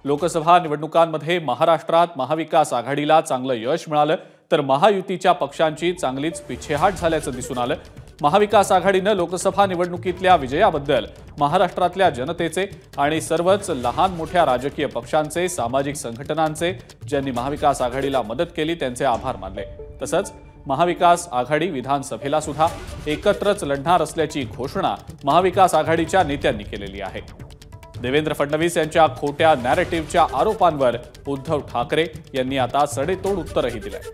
लोकसभा निवडणुकांमध्ये महाराष्ट्रात महाविकास आघाडीला चांगलं यश मिळालं तर महायुतीच्या पक्षांची चांगलीच पिछेहाट झाल्याचं दिसून आलं। महाविकास आघाडीनं लोकसभा निवडणुकीतल्या विजयाबद्दल महाराष्ट्रातल्या जनतेचे आणि सर्वच लहान मोठ्या राजकीय पक्षांचे, सामाजिक संघटनांचे, ज्यांनी महाविकास आघाडीला मदत केली त्यांचे आभार मानले। तसंच महाविकास आघाडी विधानसभेला सुद्धा एकत्रच लढणार असल्याची घोषणा महाविकास आघाडीच्या नेत्यांनी केलेली आहे। देवेंद्र फडणवीस यांच्या खोट्या नॅरेटिव्हच्या आरोपांवर उद्धव ठाकरे यांनी आता सडेतोड उत्तरही दिलंय।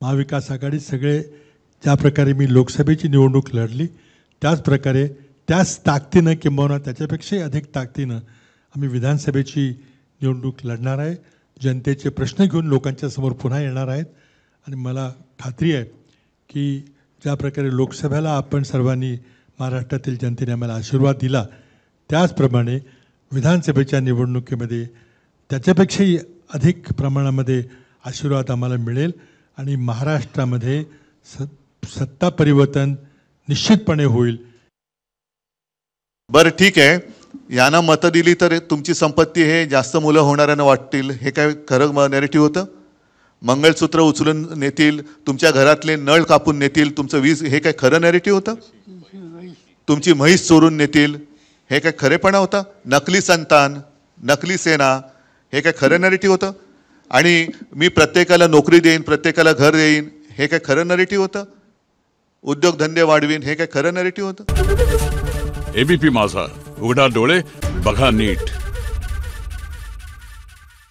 महाविकास आघाडी सगळे ज्या प्रकारे मी लोकसभेची निवडणूक लढली त्याच प्रकारे त्याच ताकदीनं किंबहुना त्याच्यापेक्षाही अधिक ताकदीनं आम्ही विधानसभेची निवडणूक लढणार आहे। जनतेचे प्रश्न घेऊन लोकांच्या समोर पुन्हा येणार आहेत आणि मला खात्री आहे की ज्या प्रकारे लोकसभेला आपण सर्वांनी महाराष्ट्रातील जनतेने आम्हाला आशीर्वाद दिला त्याचप्रमाणे विधानसभेच्या निवडणुकीमध्ये त्याच्यापेक्षाही अधिक प्रमाणामध्ये आशीर्वाद आम्हाला मिळेल आणि महाराष्ट्रामध्ये सत्ता परिवर्तन निश्चितपणे होईल। बरं ठीक आहे, यांना मतं दिली तर तुमची संपत्ती हे जास्त मुलं होणाऱ्यांना वाटतील, हे काय खरं नॅरेटिव्ह होतं? मंगळसूत्र उचलून नेतील, तुमच्या घरातले नळ कापून नेतील, तुमचं वीज, हे काय खरं नॅरेटिव्ह होतं? तुमची म्हैस चोरून नेतील, हे काय खरेपणा होता? नकली संतान, नकली सेना, हे काय खरं नॅरेटिव्ह होतं? आणि मी प्रत्येकाला नोकरी देईन, प्रत्येकाला घर देईन, हे काय खरं नॅरेटिव्ह होतं? उद्योगधंदे वाढवीन, हे काय खरं नॅरेटिव्ह होतं? एबीपी माझा, उघडा डोळे बघा नीट।